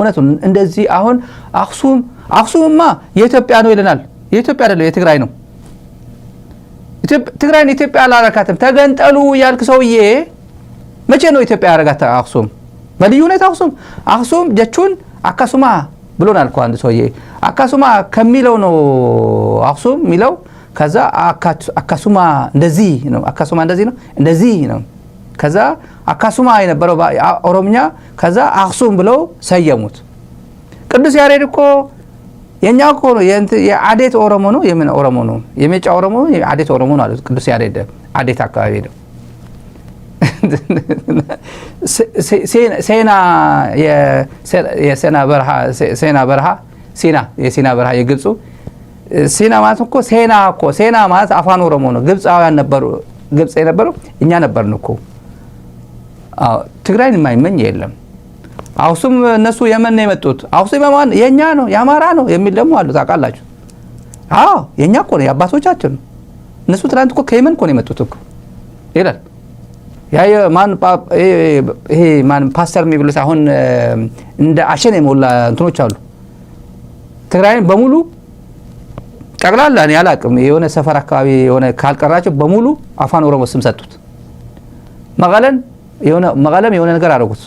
እውነቱን እንደዚህ አሁን አክሱምማ የኢትዮጵያ ነው ይለናል የኢትዮጵያ አይደለም የትግራይ ነው ትግራይን ኢትዮጵያ አላረካትም ተገንጠሉ ያልክ ሰውዬ መቼ ነው ኢትዮጵያ ያረጋታ አክሱም በልዩ ሁኔታ አክሱም ጀቹን አካሱማ ብሎናል እኮ አንድ ሰውዬ አካሱማ ከሚለው ነው አክሱም ሚለው ከዛ አካሱማ እንደዚህ ነው አካሱማ እንደዚህ ነው ከዛ አካሱማ የነበረው ኦሮምኛ ከዛ አክሱም ብለው ሰየሙት ቅዱስ ያሬድ እኮ የኛ እኮ ነው የአዴት ኦሮሞ ነው የምን ኦሮሞ ነው የሜጫ ኦሮሞ የአዴት ኦሮሞ ነው አሉት ቅዱስ ያሬድ አዴት አካባቢ ነው ሴና በረሃ የግብፁ ሴና ማለት እኮ ሴና ማለት አፋን ኦሮሞ ነው ግብፃውያን ነበሩ ግብፅ የነበረው እኛ ነበርን እኮ ትግራይን የማይመኝ የለም አክሱም እነሱ የመን ነው የመጡት አክሱም የማን የኛ ነው ያማራ ነው የሚል ደግሞ አሉ ታውቃላችሁ የኛ እኮ ነው ያባቶቻችን እነሱ ትላንት እኮ ከየመን እኮ ነው የመጡት እኮ ይላል ማን ፓስተር የሚብሉት አሁን እንደ አሸን የሞላ እንትኖች አሉ ትግራይን በሙሉ ጠቅላላ እኔ አላቅም የሆነ ሰፈር አካባቢ የሆነ ካልቀራቸው በሙሉ አፋን ኦሮሞ ስም ሰጡት መቀለም የሆነ ነገር አደረጉት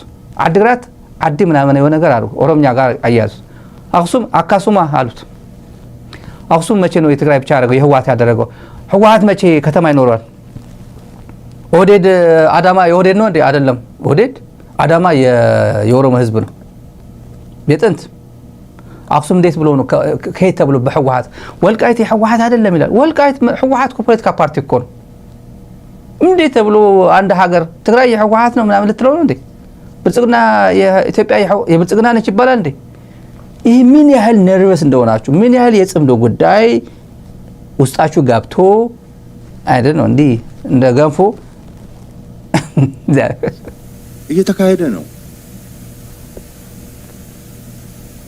አድግራት አዲ ምናምን የሆነ ነገር አደረጉ ኦሮምኛ ጋር አያዙ አክሱም አካሱማ አሉት አክሱም መቼ ነው የትግራይ ብቻ አደረገው የህዋት ያደረገው ህዋት መቼ ከተማ ይኖራል ኦዴድ አዳማ የኦዴድ ነው እንዴ አይደለም ኦዴድ አዳማ የኦሮሞ ህዝብ ነው የጥንት አክሱም እንዴት ብሎ ነው ከየት ተብሎ በህዋት ወልቃይት የህዋት አይደለም ይላል ወልቃይት ህዋት ፖለቲካ ፓርቲ እኮ ነው እንዴት ተብሎ አንድ ሀገር ትግራይ የህዋት ነው ምናምን ልትለው ነው እንዴ ብልጽግና የኢትዮጵያ የብልጽግና ነች ይባላል እንዴ ይሄ ምን ያህል ነርቨስ እንደሆናችሁ ምን ያህል የጽምዶ ጉዳይ ውስጣችሁ ጋብቶ አይደል ነው እንዴ እንደ ገንፎ እየተካሄደ ነው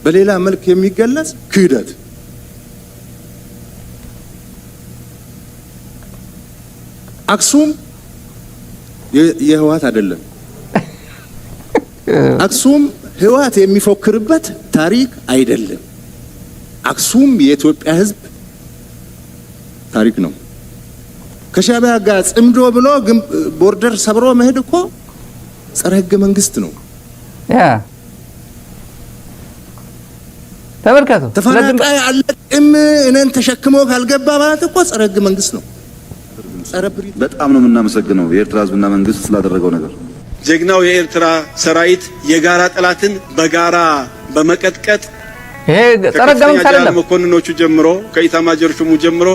በሌላ መልክ የሚገለጽ ክህደት አክሱም የህዋት አይደለም አክሱም ህዋት የሚፎክርበት ታሪክ አይደለም አክሱም የኢትዮጵያ ህዝብ ታሪክ ነው ከሻዕቢያ ጋር ጽምዶ ብሎ ቦርደር ሰብሮ መሄድ እኮ ጸረ ህገ መንግስት ነው ተመልከቱ ተፈናቃይ አለቅም እነን ተሸክሞ ካልገባ ማለት እኮ ጸረ ህገ መንግስት ነው በጣም ነው የምናመሰግነው የኤርትራ ህዝብና መንግስት ስላደረገው ነገር ጀግናው የኤርትራ ሰራዊት የጋራ ጠላትን በጋራ በመቀጥቀጥ ይሄ ጸረ ህገ መንግስት አይደለም መኮንኖቹ ጀምሮ ከኢታማዦር ሹሙ ጀምሮ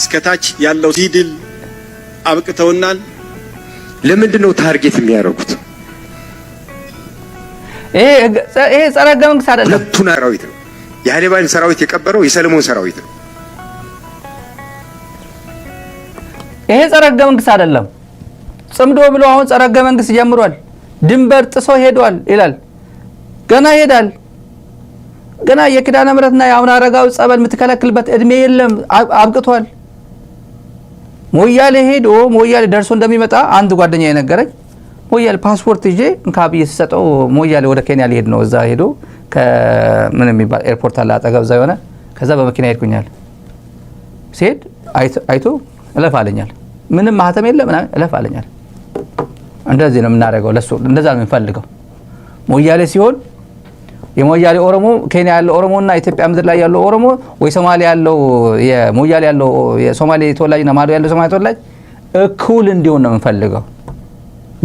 እስከታች ያለው ሲድል አብቅተውናል ለምንድን ነው ታርጌት የሚያደርጉት ይሄ ጸረ ህገ መንግስት አይደለም ሁለቱን ሰራዊት ነው የኃይለማርያም ሰራዊት የቀበረው የሰለሞን ሰራዊት ነው ይሄ ጸረ ህገ መንግስት አይደለም ጽምዶ ብሎ አሁን ጸረ ህገ መንግስት ጀምሯል ድንበር ጥሶ ሄዷል ይላል ገና ይሄዳል ገና የኪዳነ ምህረትና የአቡነ አረጋዊ ጸበል የምትከለክልበት እድሜ የለም አብቅቷል ሞያሌ ሄዶ ሞያሌ ደርሶ እንደሚመጣ አንድ ጓደኛዬ ነገረኝ ሞያሌ ፓስፖርት ይዤ እንካብ እየሰጠው ሞያሌ ወደ ኬንያ ሊሄድ ነው እዛ ሄዶ ከምን የሚባል ኤርፖርት አለ አጠገብ እዛ የሆነ ከዛ በመኪና ሄድኩኛል ሲሄድ አይቶ እለፍ አለኛል ምንም ማህተም የለም ምናምን እለፍ አለኛል እንደዚህ ነው የምናደርገው ለሱ እንደዛ ነው የምንፈልገው ሞያሌ ሲሆን የሞያሌ ኦሮሞ ኬንያ ያለው ኦሮሞና ኢትዮጵያ ምድር ላይ ያለው ኦሮሞ ወይ ሶማሌ ያለው የሞያሌ ያለው የሶማሌ ተወላጅና ማዶ ያለው ሶማሌ ተወላጅ እኩል እንዲሆን ነው የምንፈልገው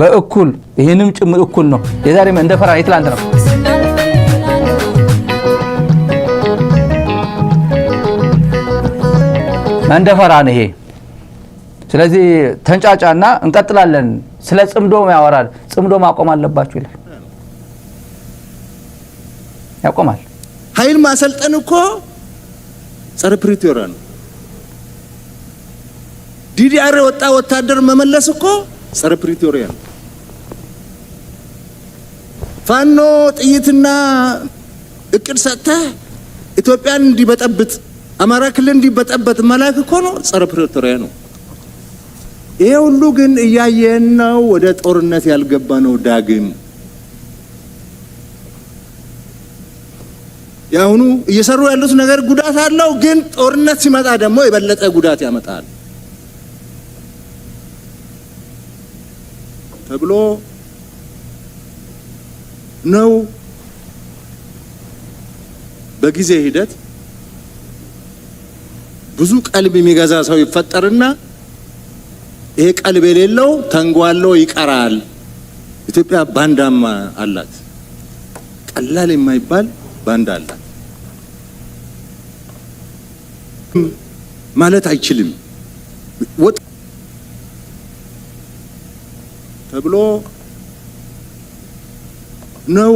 በእኩል ይሄንም ጭምር እኩል ነው የዛሬ እንደፈራ የትላንት ነው እንደፈራ ነው ይሄ ስለዚህ ተንጫጫና እንቀጥላለን ስለ ጽምዶ ያወራል ጽምዶ ማቆም አለባችሁ ይላል ያቆማል ኃይል ማሰልጠን እኮ ጸረ ፕሪቶሪያ ነው ዲዲአር ወታደር መመለስ እኮ ጸረ ፕሪቶሪያ ነው ፋኖ ጥይትና እቅድ ሰጥተህ ኢትዮጵያን እንዲበጠብጥ አማራ ክልል እንዲበጠብጥ መላክ እኮ ነው ጸረ ፕሪቶሪያ ነው ይሄ ሁሉ ግን እያየን ነው ወደ ጦርነት ያልገባ ነው ዳግም ያሁኑ እየሰሩ ያሉት ነገር ጉዳት አለው፣ ግን ጦርነት ሲመጣ ደግሞ የበለጠ ጉዳት ያመጣል ተብሎ ነው። በጊዜ ሂደት ብዙ ቀልብ የሚገዛ ሰው ይፈጠርና ይሄ ቀልብ የሌለው ተንጓሎ ይቀራል። ኢትዮጵያ ባንዳማ አላት፣ ቀላል የማይባል ባንዳ አላት ማለት አይችልም ተብሎ ነው።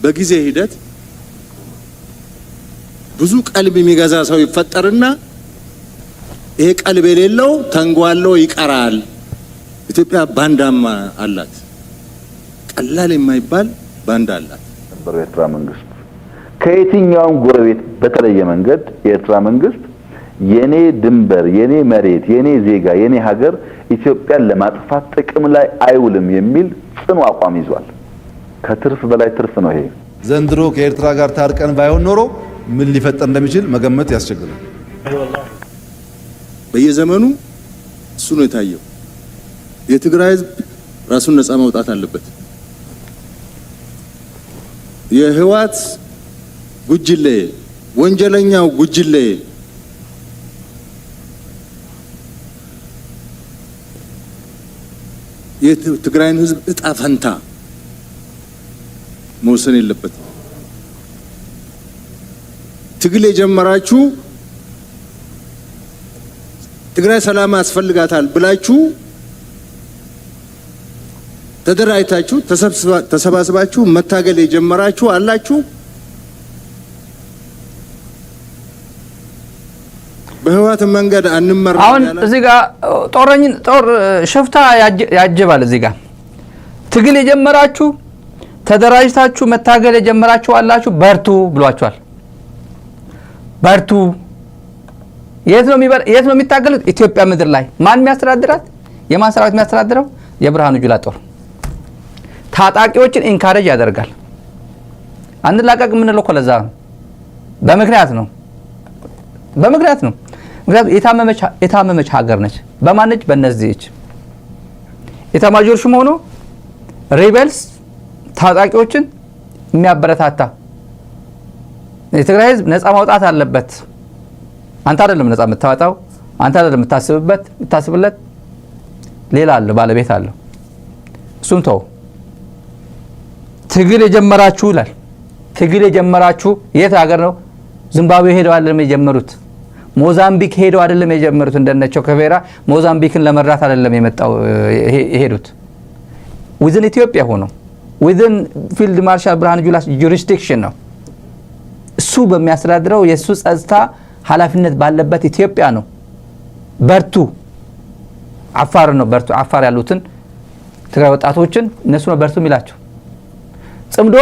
በጊዜ ሂደት ብዙ ቀልብ የሚገዛ ሰው ይፈጠርና ይሄ ቀልብ የሌለው ተንጓሎ ይቀራል። ኢትዮጵያ ባንዳማ አላት፣ ቀላል የማይባል ባንዳ አላት። የኤርትራ መንግስት ከየትኛውም ጎረቤት በተለየ መንገድ የኤርትራ መንግስት የኔ ድንበር፣ የኔ መሬት፣ የኔ ዜጋ፣ የኔ ሀገር ኢትዮጵያን ለማጥፋት ጥቅም ላይ አይውልም የሚል ጽኑ አቋም ይዟል። ከትርፍ በላይ ትርፍ ነው ይሄ። ዘንድሮ ከኤርትራ ጋር ታርቀን ባይሆን ኖሮ ምን ሊፈጠር እንደሚችል መገመት ያስቸግራል። በየዘመኑ እሱ ነው የታየው። የትግራይ ህዝብ ራሱን ነፃ ማውጣት አለበት። የህወሓት ጉጅሌ፣ ወንጀለኛው ጉጅሌ የትግራይን ህዝብ እጣ ፈንታ መወሰን የለበትም። ትግል የጀመራችሁ ትግራይ ሰላም ያስፈልጋታል ብላችሁ ተደራጅታችሁ ተሰባስባችሁ መታገል የጀመራችሁ አላችሁ። በህወሓት መንገድ አንመራ። አሁን እዚህ ጋር ጦር ሽፍታ ያጀባል። እዚህ ጋር ትግል የጀመራችሁ ተደራጅታችሁ መታገል የጀመራችሁ አላችሁ፣ በርቱ ብሏቸዋል። በርቱ። የት ነው የሚታገሉት? ኢትዮጵያ ምድር ላይ። ማን የሚያስተዳድራት? የማን ሰራዊት የሚያስተዳድረው? የብርሃኑ ጁላ ጦር። ታጣቂዎችን ኢንካሬጅ ያደርጋል። አንላቀቅ የምንለው እኮ ለዛ ነው። በምክንያት ነው። ምክንያቱም የታመመች ሀገር ነች። በማነች? በእነዚህች ኤታማዦር ሹም ሆኖ ሪቤልስ ታጣቂዎችን የሚያበረታታ የትግራይ ህዝብ ነፃ ማውጣት አለበት። አንተ አይደለም ነፃ የምታወጣው፣ አንተ አይደለም የምታስብለት፣ ሌላ አለ፣ ባለቤት አለው። እሱም ተው። ትግል የጀመራችሁ ይላል። ትግል የጀመራችሁ የት ሀገር ነው? ዚምባብዌ ሄደው አይደለም የጀመሩት። ሞዛምቢክ ሄደው አይደለም የጀመሩት። እንደነቸው ከቬራ ሞዛምቢክን ለመራት አይደለም የሄዱት። ዊዝን ኢትዮጵያ ሆኖ ዊዝን ፊልድ ማርሻል ብርሃኑ ጁላ ጁሪስዲክሽን ነው። እሱ በሚያስተዳድረው የእሱ ጸጥታ ኃላፊነት ባለበት ኢትዮጵያ ነው። በርቱ። አፋር ነው በርቱ። አፋር ያሉትን ትግራይ ወጣቶችን እነሱ ነው በርቱ የሚላቸው። ጽምዶ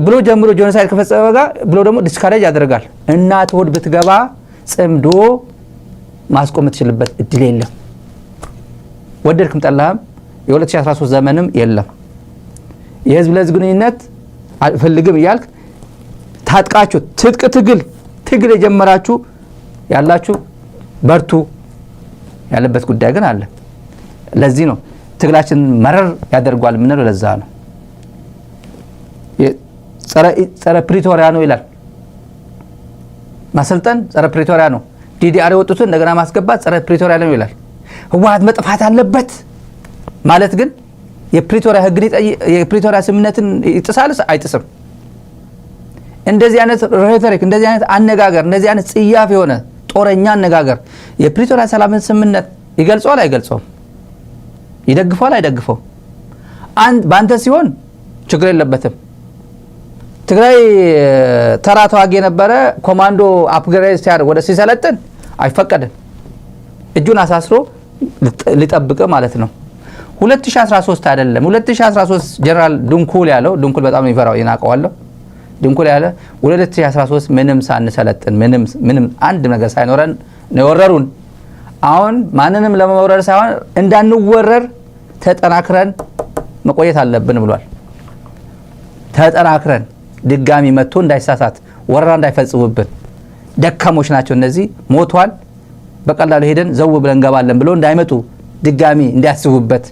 ብሎ ጀምሮ ጆኖሳይድ ከፈጸመ ጋር ብሎ ደግሞ ዲስካሬጅ ያደርጋል። እናት ሆድ ብትገባ ጽምዶ ማስቆም የምትችልበት እድል የለም። ወደድክም ጠላህም የ2013 ዘመንም የለም። የህዝብ ለህዝብ ግንኙነት አልፈልግም እያልክ ታጥቃችሁ ትጥቅ ትግል የጀመራችሁ ያላችሁ በርቱ ያለበት ጉዳይ ግን አለ። ለዚህ ነው ትግላችን መረር ያደርጓል የምንለው። ለዛ ነው ጸረ ፕሪቶሪያ ነው ይላል። ማሰልጠን ጸረ ፕሪቶሪያ ነው። ዲዲአር የወጡትን እንደገና ማስገባት ጸረ ፕሪቶሪያ ነው ይላል። ህወሓት መጥፋት አለበት ማለት ግን የፕሪቶሪያ ህግን የፕሪቶሪያ ስምምነትን ይጥሳል አይጥስም? እንደዚህ አይነት ሬቶሪክ፣ እንደዚህ አይነት አነጋገር፣ እንደዚህ አይነት ጽያፍ የሆነ ጦረኛ አነጋገር የፕሪቶሪያ ሰላምን ስምምነት ይገልጸዋል አይገልጸውም? ይደግፈዋል አይደግፈው? በአንተ ሲሆን ችግር የለበትም። ትግራይ ተራ ተዋጊ የነበረ ኮማንዶ አፕግሬድ ሲያደርግ ወደ ሲሰለጥን አይፈቀድም። እጁን አሳስሮ ሊጠብቅ ማለት ነው። 2013 አይደለም 2013 ጀነራል ድንኩል ያለው ድንኩል በጣም ይፈራው ይናቀዋለሁ። ድንኩል ያለ 2013 ምንም ሳንሰለጥን ምንም አንድ ነገር ሳይኖረን ነው ወረሩን። አሁን ማንንም ለመወረር ሳይሆን እንዳንወረር ተጠናክረን መቆየት አለብን ብሏል። ተጠናክረን ድጋሚ መጥቶ እንዳይሳሳት ወረራ እንዳይፈጽሙብን ደካሞች ናቸው እነዚህ ሞቷል በቀላሉ ሄደን ዘው ብለን እንገባለን ብሎ እንዳይመጡ ድጋሚ እንዲያስቡበት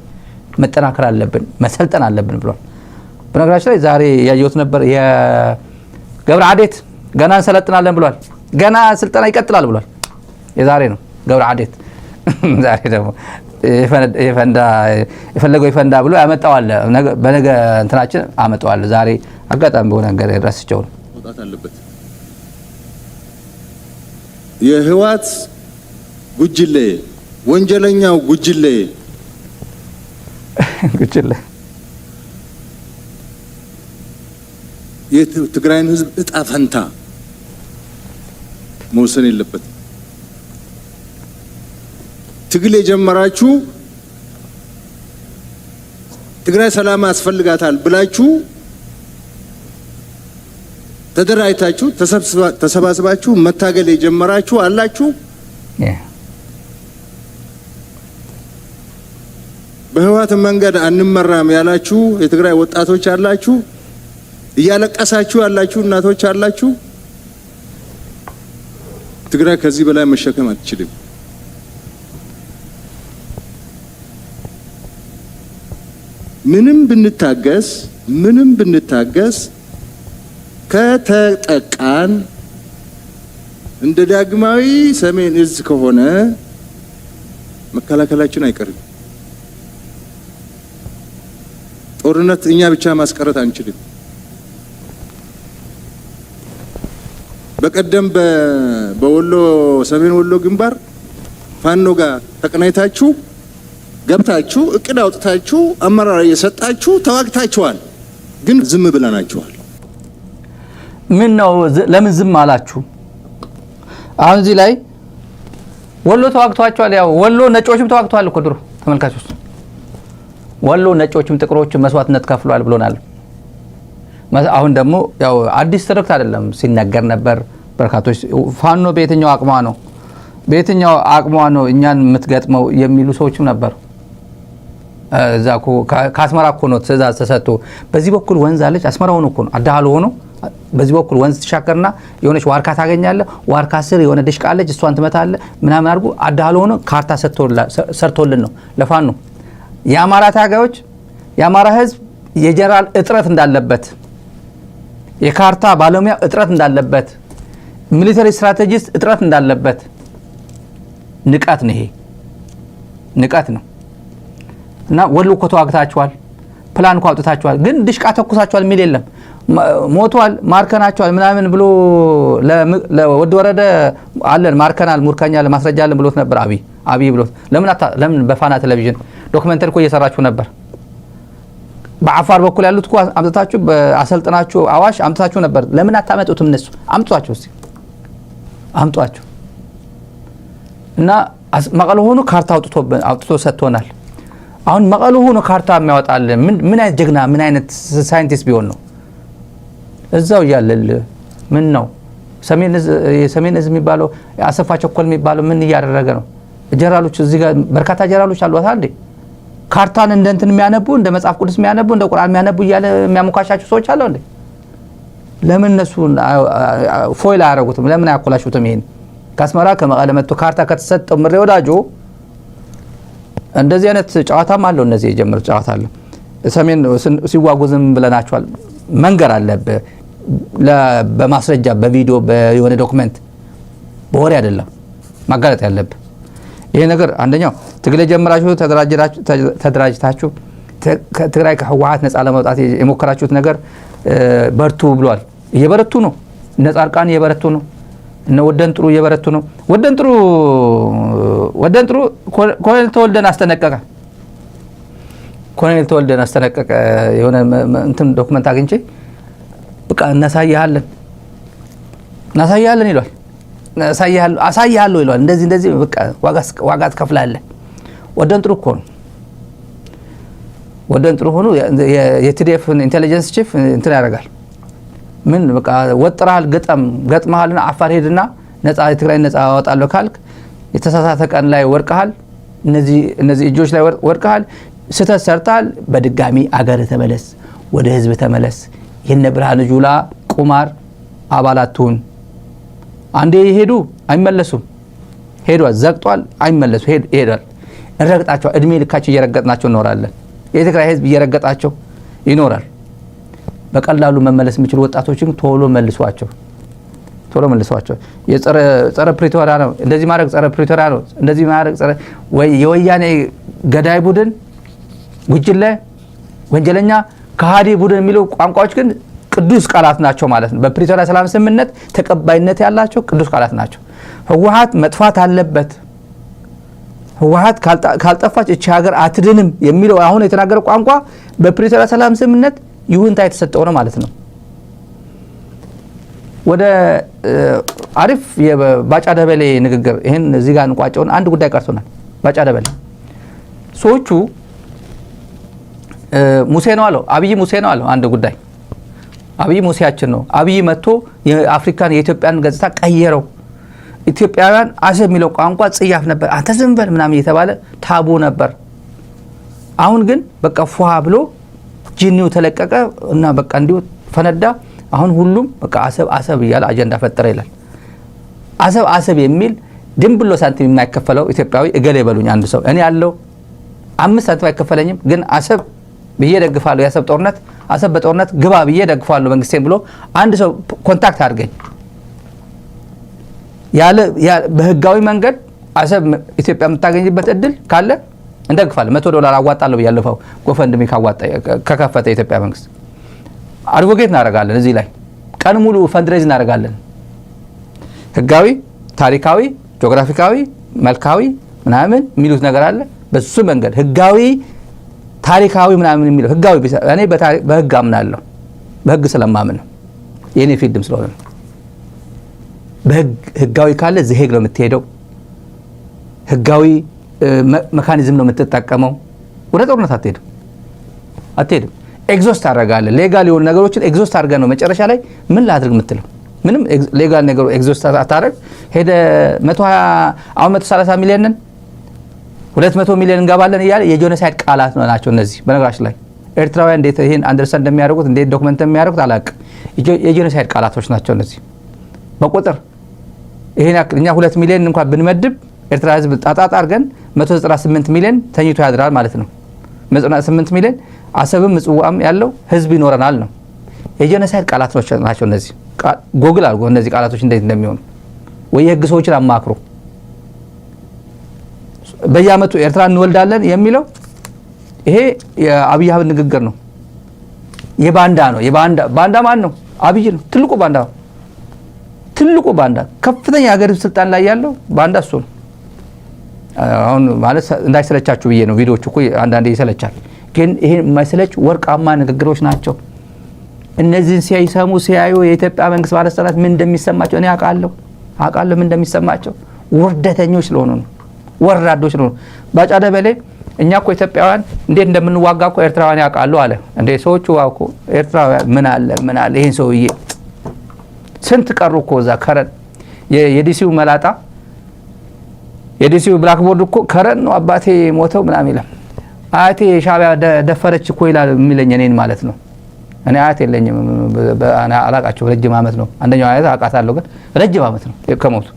መጠናከር አለብን መሰልጠን አለብን ብሏል። በነገራችን ላይ ዛሬ ያየሁት ነበር የገብረ አዴት ገና እንሰለጥናለን ብሏል። ገና ስልጠና ይቀጥላል ብሏል። የዛሬ ነው ገብረ አዴት ዛሬ ደግሞ የፈለገው ይፈንዳ ብሎ ያመጣዋል። በነገ እንትናችን አመጣዋል። ዛሬ አጋጣሚ በሆነ ነገር ረስቸው ነው መውጣት አለበት። የህወሓት ጉጅሌ ወንጀለኛው ጉጅሌ የትግራይን ህዝብ እጣ ፈንታ መወሰን የለበትም። ትግል የጀመራችሁ ትግራይ ሰላም ያስፈልጋታል ብላችሁ ተደራጅታችሁ ተሰባስባችሁ መታገል የጀመራችሁ አላችሁ። በህወሓት መንገድ አንመራም ያላችሁ የትግራይ ወጣቶች አላችሁ። እያለቀሳችሁ ያላችሁ እናቶች አላችሁ። ትግራይ ከዚህ በላይ መሸከም አትችልም። ምንም ብንታገስ ከተጠቃን እንደ ዳግማዊ ሰሜን እዝ ከሆነ መከላከላችን አይቀርም። ጦርነት እኛ ብቻ ማስቀረት አንችልም። በቀደም በወሎ ሰሜን ወሎ ግንባር ፋኖ ጋር ተቀናይታችሁ ገብታችሁ እቅድ አውጥታችሁ አመራር እየሰጣችሁ ተዋግታችኋል። ግን ዝም ብለናችኋል። ምን ነው ለምን ዝም አላችሁ? አሁን እዚህ ላይ ወሎ ተዋግቷቸዋል። ያው ወሎ ነጮችም ተዋግቷል እኮ ድሮ ተመልካቾች፣ ወሎ ነጮችም ጥቁሮችም መስዋዕትነት ከፍሏል ብሎናል። አሁን ደግሞ ያው አዲስ ትርክት አይደለም ሲነገር ነበር። በርካቶች ፋኖ በየትኛው አቅሟ ነው እኛን የምትገጥመው የሚሉ ሰዎችም ነበሩ። እዛኮ ከአስመራ እኮ ነው ትእዛዝ ተሰጥቶ በዚህ በኩል ወንዝ አለች አስመራ ሆኖ እኮ ነው አዳሃሉ ሆኖ በዚህ በኩል ወንዝ ተሻገርና የሆነች ዋርካ ታገኛለህ። ዋርካ ስር የሆነ ድሽቃ አለች እሷን ትመታለህ ምናምን አድርጎ አዳሃሉ ሆኖ ካርታ ሰርቶልን ነው ለፋኖ። የአማራ ታጋዮች የአማራ ህዝብ የጀነራል እጥረት እንዳለበት የካርታ ባለሙያ እጥረት እንዳለበት ሚሊተሪ ስትራቴጂስት እጥረት እንዳለበት ንቃት ነው። ይሄ ንቃት ነው። እና ወሎ እኮ ተዋግታችኋል፣ ፕላን እኮ አውጥታችኋል፣ ግን ድሽቃ ተኩሳችኋል የሚል የለም። ሞቷል ማርከናችኋል ምናምን ብሎ ለወድ ወረደ አለን ማርከናል ሙርከኛል ማስረጃ አለን ብሎት ነበር አብይ ብሎት። ለምን በፋና ቴሌቪዥን ዶክመንተሪ እኮ እየሰራችሁ ነበር። በአፋር በኩል ያሉት እኮ አምጥታችሁ በአሰልጥናችሁ አዋሽ አምጥታችሁ ነበር። ለምን አታመጡትም? እነሱ አምጧቸው እስቲ አምጧቸው። እና መቀለ ሆኖ ካርታ አውጥቶ ሰጥቶናል። አሁን መቀለ ሆኖ ካርታ የሚያወጣል ምን አይነት ጀግና ምን አይነት ሳይንቲስት ቢሆን ነው? እዛው ያለል ምን ነው የሰሜን እዝ የሚባለው አሰፋ ቸኮል የሚባለው ምን እያደረገ ነው? ጀነራሎች እዚህ ጋር በርካታ ጀነራሎች አሉ አይደል? ካርታን እንደ እንትን የሚያነቡ እንደ መጽሐፍ ቅዱስ የሚያነቡ እንደ ቁርአን የሚያነቡ እያለ የሚያሞካሻቸው ሰዎች አሉ እንዴ? ለምን እነሱ ፎይል አያረጉትም? ለምን አያኮላሹትም? ይሄን ከአስመራ ከመቀለ መጥቶ ካርታ ከተሰጠው ምሬ ወዳጆ እንደዚህ አይነት ጨዋታም አለው። እነዚህ የጀመሩት ጨዋታ አለ። ሰሜን ሲዋጉዝም ብለናቸዋል። መንገር አለብህ በማስረጃ በቪዲዮ በየሆነ ዶክመንት በወሬ አይደለም ማጋለጥ ያለብህ። ይሄ ነገር አንደኛው ትግል ጀምራችሁ ተደራጅታችሁ ትግራይ ከህወሓት ነፃ ለማውጣት የሞከራችሁት ነገር በርቱ ብሏል። እየበረቱ ነው። ነፃርቃን እየበረቱ ነው። እነ ወደንጥሩ እየበረቱ ነው። ወደንጥሩ ኮሎኔል ተወልደን አስጠነቀቀ። የሆነ እንትን ዶክመንት አግኝቼ በቃ እናሳያለን ይሏል። አሳያለሁ ይሏል። እንደዚህ በቃ ዋጋ ትከፍላለህ። ወደንጥሩ እኮ ነው። ወደንጥሩ ሆኖ የቲዲኤፍ ኢንቴሊጀንስ ቺፍ እንትን ያደርጋል። ምን በቃ ወጥራል ገጥመሃልና አፋር ሄድና የትግራይ ነፃ አወጣለሁ ካልክ የተሳሳተ ቀን ላይ ወርቀሃል። እነዚህ እጆች ላይ ወርቀሃል። ስህተት ሰርታል። በድጋሚ አገር ተመለስ፣ ወደ ህዝብ ተመለስ። የነ ብርሃኑ ጁላ ቁማር አባላቱን አንዴ ይሄዱ አይመለሱም። ሄዷል፣ ዘግጧል፣ አይመለሱ ሄዷል። እንረግጣቸው፣ እድሜ ልካቸው እየረገጥናቸው እንኖራለን። የትግራይ ህዝብ እየረገጣቸው ይኖራል። በቀላሉ መመለስ የሚችሉ ወጣቶችን ቶሎ መልሷቸው። የጸረ ፕሪቶሪያ ነው እንደዚህ ማድረግ፣ ጸረ ፕሪቶሪያ ነው እንደዚህ ማድረግ፣ ወይ የወያኔ ገዳይ ቡድን ጉጅለ ወንጀለኛ ከሃዲ ቡድን የሚሉ ቋንቋዎች ግን ቅዱስ ቃላት ናቸው ማለት ነው። በፕሪቶሪያ ሰላም ስምምነት ተቀባይነት ያላቸው ቅዱስ ቃላት ናቸው። ህወሓት መጥፋት አለበት፣ ህወሓት ካልጠፋች እቺ ሀገር አትድንም የሚለው አሁን የተናገረው ቋንቋ በፕሪቶሪያ ሰላም ስምምነት ይሁንታ የተሰጠው ነው ማለት ነው። ወደ አሪፍ የባጫ ደበሌ ንግግር ይሄን እዚህ ጋር እንቋጨውን አንድ ጉዳይ ቀርቶናል። ባጫ ደበሌ ሰዎቹ ሙሴ ነው አለው፣ አብይ ሙሴ ነው አለው። አንድ ጉዳይ አብይ ሙሴያችን ነው። አብይ መጥቶ የአፍሪካን የኢትዮጵያን ገጽታ ቀየረው። ኢትዮጵያውያን አሰብ የሚለው ቋንቋ ጽያፍ ነበር፣ አንተ ዝም በል ምናምን እየተባለ ታቡ ነበር። አሁን ግን በቃ ፏ ብሎ ጂኒው ተለቀቀ እና በቃ እንዲሁ ፈነዳ። አሁን ሁሉም በቃ አሰብ እያለ አጀንዳ ፈጠረ ይላል። አሰብ የሚል ድንብሎ ሳንቲም የማይከፈለው ኢትዮጵያዊ እገሌ በሉኝ አንድ ሰው እኔ ያለው 5 ሳንቲም አይከፈለኝም ግን አሰብ ብዬ ደግፋለሁ። የአሰብ ጦርነት አሰብ በጦርነት ግባ ብዬ ደግፋለሁ መንግስቴን ብሎ አንድ ሰው ኮንታክት አድርገኝ ያለ በህጋዊ መንገድ አሰብ ኢትዮጵያ የምታገኝበት እድል ካለ እንደግፋለሁ። $100 አዋጣለሁ ብያለፈው ጎፈንድሚ ከከፈተ የኢትዮጵያ መንግስት አድቮኬት እናደርጋለን። እዚህ ላይ ቀን ሙሉ ፈንድሬዝ እናደርጋለን። ህጋዊ፣ ታሪካዊ፣ ጂኦግራፊካዊ፣ መልካዊ ምናምን የሚሉት ነገር አለ። በሱ መንገድ ህጋዊ፣ ታሪካዊ ምናምን የሚለው ህጋዊ እኔ በህግ አምናለሁ። በህግ ስለማምን ነው። የኔ ፊልድም ስለሆነ ነው። ህጋዊ ካለ ዘሄግ ነው የምትሄደው። ህጋዊ ሜካኒዝም ነው የምትጠቀመው። ወደ ጦርነት አትሄድም። ኤግዞስት አደርጋለህ። ሌጋል የሆኑ ነገሮችን ኤግዞስት አድርገህ ነው መጨረሻ ላይ ምን ላድርግ የምትለው። ምንም ሌጋል ነገሩ ኤግዞስት አታደርግ። ሄደ 130 ሚሊዮን ነን 200 ሚሊዮን እንገባለን እያለ የጄኖሳይድ ቃላት ናቸው እነዚህ። በነገራችን ላይ ኤርትራውያን እንዴት ይሄን አንደርስታንድ እንደሚያደርጉት እንዴት ዶክመንት እንደሚያደርጉት አላውቅም። የጄኖሳይድ ቃላቶች ናቸው እነዚህ። በቁጥር ይሄን እኛ 2 ሚሊዮን እንኳን ብንመድብ ኤርትራ ህዝብ ጣጣጣ አድርገን 198 ሚሊዮን ተኝቶ ያድራል ማለት ነው። 198 ሚሊዮን አሰብም ምጽዋም ያለው ህዝብ ይኖረናል ነው። የጄኖሳይድ ቃላቶች ናቸው እነዚህ። ጎግል አድርጎ እነዚህ ቃላቶች እንዴት እንደሚሆኑ ወይ የህግ ሰዎችን አማክሮ በየአመቱ ኤርትራ እንወልዳለን የሚለው ይሄ የአብይ አህመድ ንግግር ነው። የባንዳ ነው። ባንዳ ማን ነው? አብይ ነው። ትልቁ ባንዳ ከፍተኛ ሀገር ስልጣን ላይ ያለው ባንዳ እሱ ነው። አሁን ማለት እንዳይሰለቻችሁ ብዬ ነው። ቪዲዮዎች እኮ አንዳንዴ ይሰለቻል፣ ግን ይሄ የማይሰለች ወርቃማ ንግግሮች ናቸው። እነዚህን ሲያዩ የኢትዮጵያ መንግስት ባለስልጣናት ምን እንደሚሰማቸው እኔ አውቃለሁ ምን እንደሚሰማቸው። ውርደተኞች ስለሆኑ ነው፣ ወራዶች ስለሆኑ። ባጫ ደበሌ እኛ እኮ ኢትዮጵያውያን እንዴት እንደምንዋጋ እኮ ኤርትራውያን ያውቃሉ አለ። እንዴ ሰዎቹ እኮ ኤርትራውያን ምን አለ ይሄን ሰውዬ ስንት ቀሩ እኮ እዛ ከረን የዲሲው መላጣ የዲሲው ብላክቦርድ እኮ ከረን ነው አባቴ ሞተው ምናምን ይላል። አያቴ ሻዕቢያ ደፈረች እኮ ይላል የሚለኝ እኔን ማለት ነው። እኔ አያት የለኝም፣ እኔ አላቃቸው። ረጅም አመት ነው አንደኛው አያት አውቃታለሁ፣ ግን ረጅም አመት ነው ከሞቱ።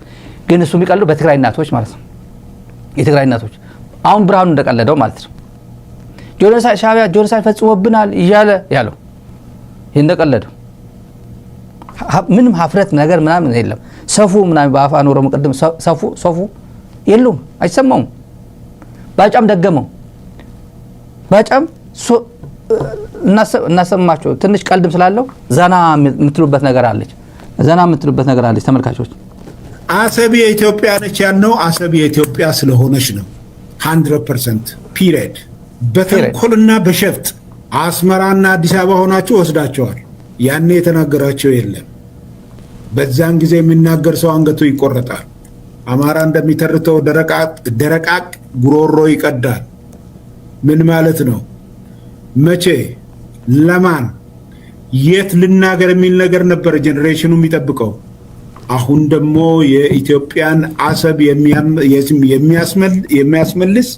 ግን እሱ የሚቀልዱ በትግራይ እናቶች ማለት ነው። የትግራይ እናቶች አሁን ብርሃኑ እንደቀለደው ማለት ነው። ሻዕቢያ ጆኖሳይድ ፈጽሞብናል እያለ ያለው ይሄ እንደቀለደው ምንም ሀፍረት ነገር ምናምን የለም። ሰፉ ምናምን በአፋን ኦሮሞ ቅድም ሰፉ የለውም፣ አይሰማውም። ባጫም ደገመው። ባጫም እናሰማቸው ትንሽ ቀልድም ስላለው ዘና የምትሉበት ነገር አለች። ተመልካቾች አሰብ የኢትዮጵያ ነች ያልነው አሰብ የኢትዮጵያ ስለሆነች ነው። 100% ፒሪየድ። በተንኮልና በሸፍጥ አስመራና አዲስ አበባ ሆናችሁ ወስዳቸዋል። ያኔ የተናገራቸው የለም። በዛን ጊዜ የሚናገር ሰው አንገቱ ይቆረጣል። አማራ እንደሚተርተው ደረቃቅ ጉሮሮ ይቀዳል። ምን ማለት ነው? መቼ፣ ለማን፣ የት ልናገር የሚል ነገር ነበር ጄኔሬሽኑ የሚጠብቀው። አሁን ደግሞ የኢትዮጵያን አሰብ የሚያስመልስ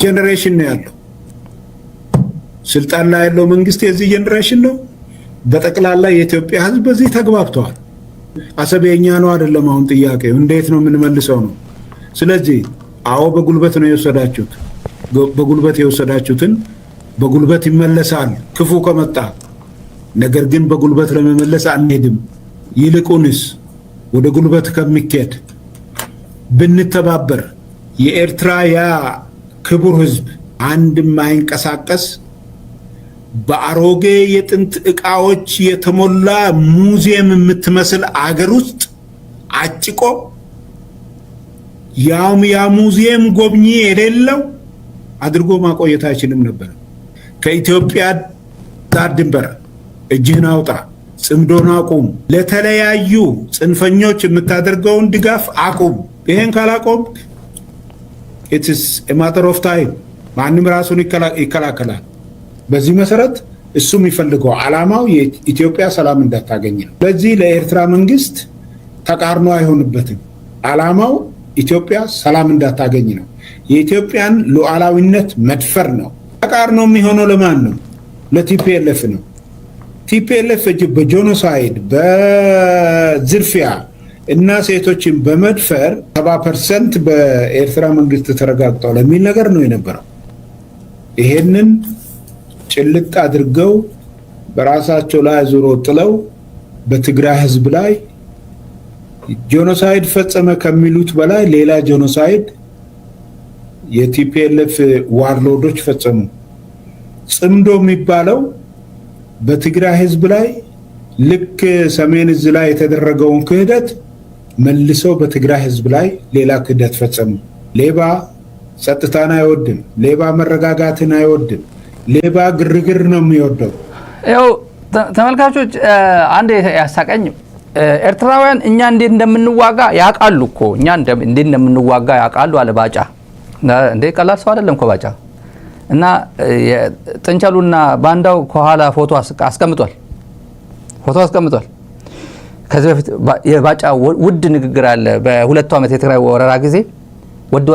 ጄኔሬሽን ነው ያለው። ስልጣን ላይ ያለው መንግስት የዚህ ጄኔሬሽን ነው። በጠቅላላ የኢትዮጵያ ህዝብ በዚህ ተግባብተዋል። አሰብ የኛ ነው አይደለም አሁን ጥያቄው እንዴት ነው የምንመልሰው ነው። ስለዚህ አዎ በጉልበት ነው የወሰዳችሁት፣ በጉልበት የወሰዳችሁትን በጉልበት ይመለሳል ክፉ ከመጣ። ነገር ግን በጉልበት ለመመለስ አንሄድም። ይልቁንስ ወደ ጉልበት ከሚኬድ ብንተባበር የኤርትራ ያ ክቡር ህዝብ አንድም ማይንቀሳቀስ በአሮጌ የጥንት ዕቃዎች የተሞላ ሙዚየም የምትመስል አገር ውስጥ አጭቆ ያም ያ ሙዚየም ጎብኚ የሌለው አድርጎ ማቆየት አይችልም ነበር። ከኢትዮጵያ ዳር ድንበር እጅህን አውጣ፣ ጽምዶን አቁም፣ ለተለያዩ ጽንፈኞች የምታደርገውን ድጋፍ አቁም። ይሄን ካላቆም it is a matter of time ማንም ራሱን ይከላከላል። በዚህ መሰረት እሱ የሚፈልገው ዓላማው የኢትዮጵያ ሰላም እንዳታገኝ ነው። ስለዚህ ለኤርትራ መንግስት ተቃርኖ አይሆንበትም። ዓላማው ኢትዮጵያ ሰላም እንዳታገኝ ነው። የኢትዮጵያን ሉዓላዊነት መድፈር ነው። ተቃርኖ የሚሆነው ለማን ነው? ለቲፒኤልኤፍ ነው። ቲፒኤልኤፍ በጄኖሳይድ በዝርፊያ እና ሴቶችን በመድፈር 70% በኤርትራ መንግስት ተረጋግጧል የሚል ነገር ነው የነበረው። ይሄንን ጭልጥ አድርገው በራሳቸው ላይ ዙሮ ጥለው በትግራይ ህዝብ ላይ ጄኖሳይድ ፈጸመ ከሚሉት በላይ ሌላ ጄኖሳይድ የቲፒኤልኤፍ ዋርሎዶች ፈጸሙ። ጽምዶ የሚባለው በትግራይ ህዝብ ላይ ልክ ሰሜን እዝ ላይ የተደረገውን ክህደት መልሰው በትግራይ ህዝብ ላይ ሌላ ክህደት ፈጸሙ። ሌባ ጸጥታን አይወድም። ሌባ መረጋጋትን አይወድም። ሌባ ግርግር ነው የሚወደው። ያው ተመልካቾች አንድ ያሳቀኝ ኤርትራውያን እኛ እንዴት እንደምንዋጋ ያውቃሉ እኮ እኛ እንዴት እንደምንዋጋ ያውቃሉ አለ ባጫ። እንዴ ቀላል ሰው አይደለም እኮ ባጫ። እና ጥንቸሉና ባንዳው ከኋላ ፎቶ አስቀምጧል። ከዚህ በፊት የባጫ ውድ ንግግር አለ። በሁለቱ ዓመት የትግራይ ወረራ ጊዜ ወድ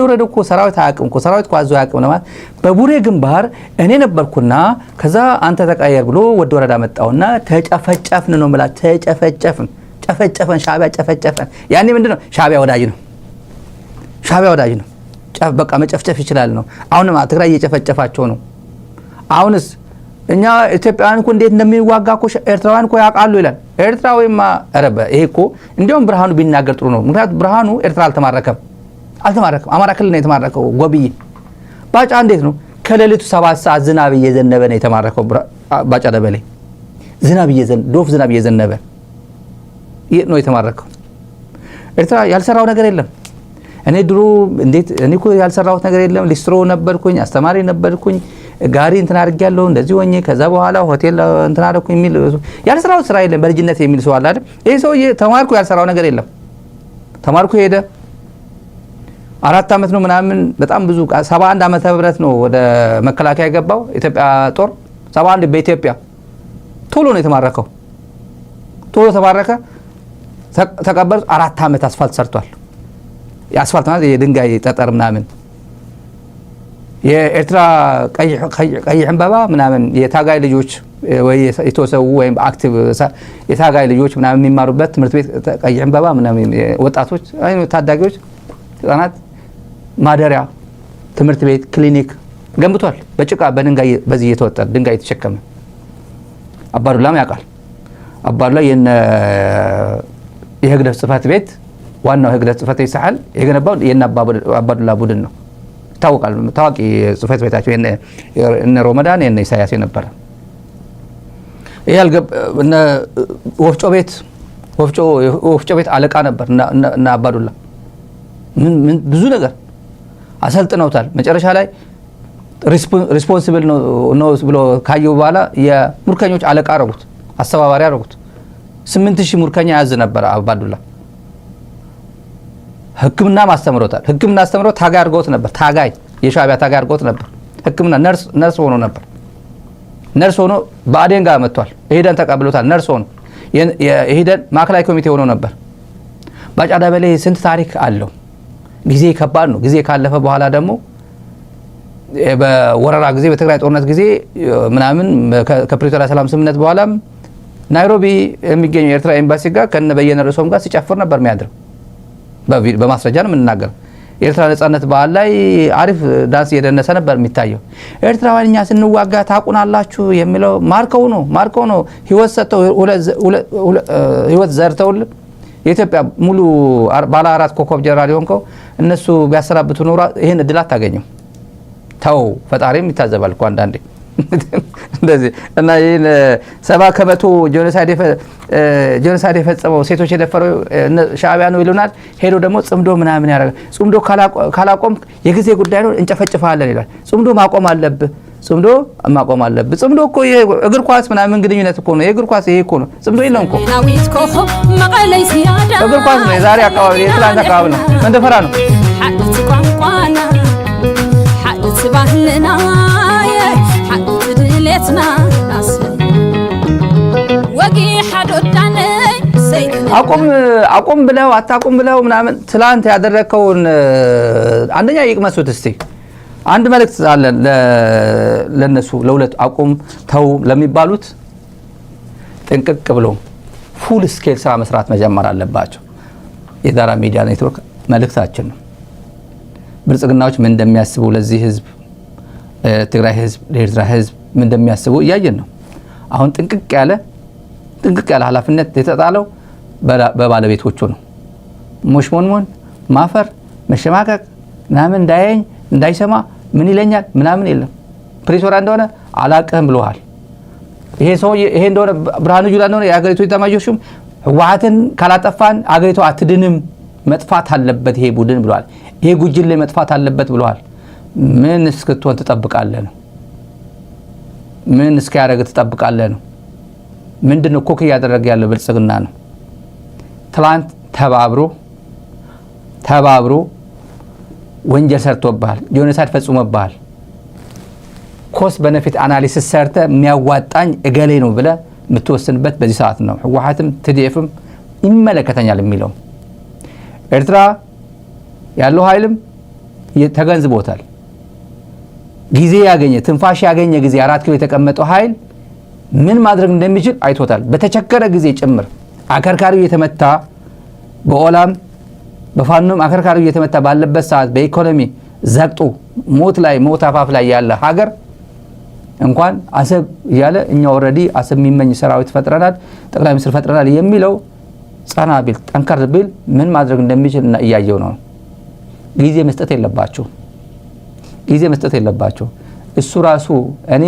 ወረደ እኮ ሰራዊት አያውቅም እኮ ሰራዊት እኮ አዞ አያውቅም ማለት በቡሬ ግንባር እኔ ነበርኩና ከዛ አንተ ተቀየር ብሎ ወድ ወረዳ መጣውና ተጨፈጨፍን ነው ማለት ጨፈጨፈን ሻዕቢያ ጨፈጨፈን። ያኔ ምንድነው ሻዕቢያ ወዳጅ ነው በቃ መጨፍጨፍ ይችላል ነው። አሁንም ትግራይ እየጨፈጨፋቸው ነው። አሁንስ እኛ ኢትዮጵያውያን እኮ እንዴት እንደሚዋጋ እኮ ኤርትራውያን እኮ ያውቃሉ ይላል። ኤርትራዊማ ረበ ይሄ እኮ እንዲያውም ብርሃኑ ቢናገር ጥሩ ነው። ምክንያቱም ብርሃኑ ኤርትራ አልተማረከም። አማራ ክልል ነው የተማረከው። ጎብዬ ባጫ እንዴት ነው ከሌሊቱ 7 ሰዓት ዝናብ እየዘነበ ነው የተማረከው። ባጫ ደበሌ ዶፍ ዝናብ እየዘነበ ነው የተማረከው። ኤርትራ ያልሰራው ነገር የለም። እኔ እኮ ያልሰራሁት ነገር የለም። ሊስትሮ ነበርኩኝ፣ አስተማሪ ነበርኩኝ፣ ጋሪ እንትን አድርጌያለሁ እንደዚህ ሆኜ ከዛ በኋላ ሆቴል እንትን አደረኩኝ የሚል ያልሰራው ስራ የለም። በልጅነት የሚል ሰው አለ አይደል? ይሄ ሰውዬ ተማርኩ ያልሰራው ነገር የለም። ተማርኩ ሄደ 4 ዓመት ነው ምናምን በጣም ብዙ 71 ዓመተ ምህረት ነው ወደ መከላከያ የገባው ኢትዮጵያ ጦር 71 በኢትዮጵያ ቶሎ ነው የተማረከው። ቶሎ ተማረከ። ተቀበሉት። 4 ዓመት አስፋልት ሰርቷል። የአስፋልት ማለት የድንጋይ ጠጠር ምናምን የኤርትራ ቀይ ዕንበባ ምናምን የታጋይ ልጆች ወይ የተወሰው ወይም አክቲቭ የታጋይ ልጆች ምናምን የሚማሩበት ትምህርት ቤት ቀይ ዕንበባ ምናምን ወጣቶች ታዳጊዎች ህፃናት ማደሪያ ትምህርት ቤት ክሊኒክ ገንብቷል። በጭቃ በድንጋይ በዚህ የተወጠረ ድንጋይ የተሸከመ አባዱላም ያውቃል። አባዱላ የህግደት ጽሕፈት ቤት ዋናው ህግደት ጽሕፈት ቤት ሳህል የገነባው የነ አባዱላ ቡድን ነው። ታውቃል። ታዋቂ ጽሕፈት ቤታቸው የነ ሮመዳን የነ ኢሳያስ የነበረ እነ ወፍጮ ቤት አለቃ ነበር እና አባዱላ ምን ብዙ ነገር አሰልጥነውታል። መጨረሻ ላይ ሪስፖንሲብል ነው ብሎ ካየው በኋላ የሙርከኞች አለቃ አረጉት፣ አስተባባሪ አረጉት። 8000 ሙርከኛ ያዝ ነበር አባዱላ። ህክምና ማስተምሮታል። ህክምና አስተምሮት ታጋይ አድርገውት ነበር። የሻዕቢያ ታጋይ አድርገውት ነበር። ህክምና ነርስ ሆኖ ነበር። ነርስ ሆኖ በአዴን ጋር መጥቷል። ኢህዴን ተቀብሎታል። ነርስ ሆኖ የኢህዴን ማዕከላዊ ኮሚቴ ሆኖ ነበር። ባጫ ደበሌ ስንት ታሪክ አለው። ጊዜ ከባድ ነው። ጊዜ ካለፈ በኋላ ደግሞ በወረራ ጊዜ በትግራይ ጦርነት ጊዜ ምናምን ከፕሪቶሪያ ሰላም ስምምነት በኋላም ናይሮቢ የሚገኘው የኤርትራ ኤምባሲ ጋር ከነ በየነ ርዕሶም ጋር ሲጨፍር ነበር የሚያድረው። በማስረጃ ነው የምንናገረው። የኤርትራ ነጻነት በዓል ላይ አሪፍ ዳንስ እየደነሰ ነበር የሚታየው። ኤርትራውያን እኛ ስንዋጋ ታቁናላችሁ የሚለው ማርከው ነው ህይወት ሰጥተው ህይወት ዘርተውልን የኢትዮጵያ ሙሉ ባለ 4 ኮከብ ጀነራል ሆንከው እነሱ ቢያሰናብቱ ኖሮ ይሄን እድል አታገኙም። ተው ፈጣሪም ይታዘባል እኮ አንዳንዴ እንደዚህ እና ይሄን 70% ጄኖሳይድ የፈጸመው ሴቶች የደፈረው ሻዕቢያ ነው ይሉናል። ሄዶ ደግሞ ጽምዶ ምናምን ያደርጋል። ጽምዶ ካላቆም የጊዜ ጉዳይ ነው እንጨፈጭፋለን ይላል። ጽምዶ ማቆም አለብህ። ጽምዶ እኮ እግር ኳስ ምናምን ግንኙነት እኮ ነው። የእግር ኳስ ይሄ እኮ ነው። ጽምዶ የለም እኮ እግር ኳስ ነው። የዛሬ አካባቢ የትላንት አካባቢ ነው። መንደፈራ ነው። አቁም ብለው አታቁም ብለው ምናምን ትላንት ያደረከውን አንደኛ ይቅመሱት እስቲ። አንድ መልእክት አለ ለነሱ ለሁለት አቁም ተው ለሚባሉት ጥንቅቅ ብሎ ፉል ስኬል ስራ መስራት መጀመር አለባቸው። የዳራ ሚዲያ ኔትወርክ መልእክታችን ነው። ብልጽግናዎች ምን እንደሚያስቡ ለዚህ ህዝብ፣ ትግራይ ህዝብ፣ ለኤርትራ ህዝብ ምን እንደሚያስቡ እያየን ነው። አሁን ጥንቅቅ ያለ ኃላፊነት የተጣለው በባለቤቶቹ ነው። ሞሽሞንሞን ማፈር መሸማቀቅ ምናምን እንዳያየኝ እንዳይሰማ ምን ይለኛል ምናምን የለም። ፕሪቶሪያ እንደሆነ አላቅህም ብለዋል። ይሄ እንደሆነ ብርሃኑ ጁላ እንደሆነ የአገሪቱ ኤታማዦር ሹም ህወሓትን ካላጠፋን አገሪቱ አትድንም፣ መጥፋት አለበት ይሄ ቡድን ብለዋል። ይሄ ጉጅል ላይ መጥፋት አለበት ብለዋል። ምን እስክትሆን ትጠብቃለህ ነው? ምን እስኪያደርግ ትጠብቃለህ ነው? ምንድነው ኮክ እያደረገ ያለው? ብልጽግና ነው። ትላንት ተባብሮ ወንጀል ሰርቶብሃል፣ ጄኖሳይድ ፈጽሞብሃል። ኮስ በነፊት አናሊሲስ ሰርተ የሚያዋጣኝ እገሌ ነው ብለ የምትወስንበት በዚህ ሰዓት ነው። ህወሓትም ትዲኤፍም ይመለከተኛል የሚለው ኤርትራ ያለው ኃይልም ተገንዝቦታል። ጊዜ ያገኘ ትንፋሽ ያገኘ ጊዜ 4 ኪሎ የተቀመጠው ኃይል ምን ማድረግ እንደሚችል አይቶታል። በተቸገረ ጊዜ ጭምር አከርካሪው እየተመታ በኦላም በፋኖም አከርካሪው እየተመታ ባለበት ሰዓት በኢኮኖሚ ዘቅጦ ሞት አፋፍ ላይ ያለ ሀገር እንኳን አሰብ እያለ እኛ ኦልሬዲ አሰብ የሚመኝ ሰራዊት ፈጥረናል፣ ጠቅላይ ሚኒስትር ፈጥረናል የሚለው ጻና ቢል ጠንከር ቢል ምን ማድረግ እንደሚችል እና እያየው ነው። ጊዜ መስጠት የለባቸው። እሱ ራሱ እኔ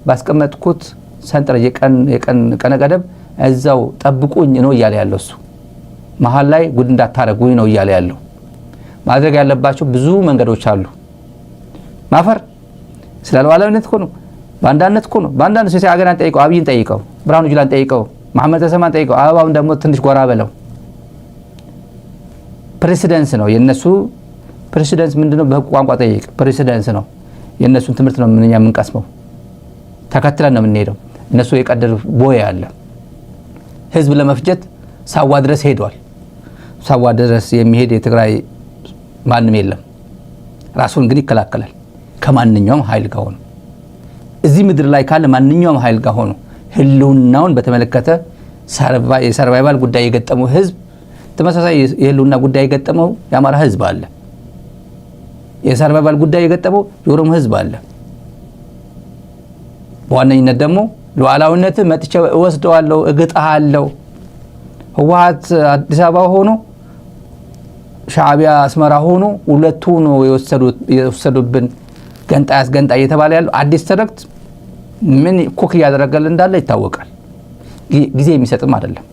ባስቀመጥኩት ሰንጠረዥ የቀነ ገደብ እዛው ጠብቁኝ ነው እያለ ያለው። እሱ መሀል ላይ ጉድ እንዳታረጉኝ ነው እያለ ያለው። ማድረግ ያለባቸው ብዙ መንገዶች አሉ። ማፈር ስለሉዓላዊነት እኮ ነው፣ ባንዳነት እኮ ነው። ባንዳነት ሲሳይ አገናን ጠይቀው፣ አብይን ጠይቀው፣ ብርሃኑ ጁላን ጠይቀው፣ መሐመድ ተሰማን ጠይቀው፣ አበባውን ደግሞ ትንሽ ጎራ በለው። ፕሬሲደንስ ነው የነሱ ፕሬሲደንስ ምንድነው? በህግ ቋንቋ ጠይቅ። ፕሬሲደንስ ነው የነሱን ትምህርት ነው ምንኛ የምንቀስመው፣ ተከትለን ነው የምንሄደው። እነሱ የቀደር ቦይ አለ። ህዝብ ለመፍጀት ሳዋ ድረስ ሄዷል። ሳዋ ድረስ የሚሄድ የትግራይ ማንም የለም። ራሱን ግን ይከላከላል ከማንኛውም ኃይል ጋር ሆኖ። እዚህ ምድር ላይ ካለ ማንኛውም ኃይል ጋር ሆኖ ህልውናውን በተመለከተ የሰርቫይቫል ጉዳይ የገጠመው ህዝብ ተመሳሳይ የህልውና ጉዳይ የገጠመው የአማራ ህዝብ አለ። የሰርቫይቫል ጉዳይ የገጠመው የኦሮሞ ህዝብ አለ። በዋነኝነት ደግሞ ሉዓላዊነት መጥቼ እወስደዋለሁ እግጣሃለሁ። ህወሓት አዲስ አበባ ሆኖ ሻዕቢያ አስመራ ሆኖ ሁለቱ ነው የወሰዱብን ገንጣይ አስገንጣይ እየተባለ ያለው አዲስ ተረክት ምን ኮክ እያደረገልን እንዳለ ይታወቃል። ጊዜ የሚሰጥም አይደለም።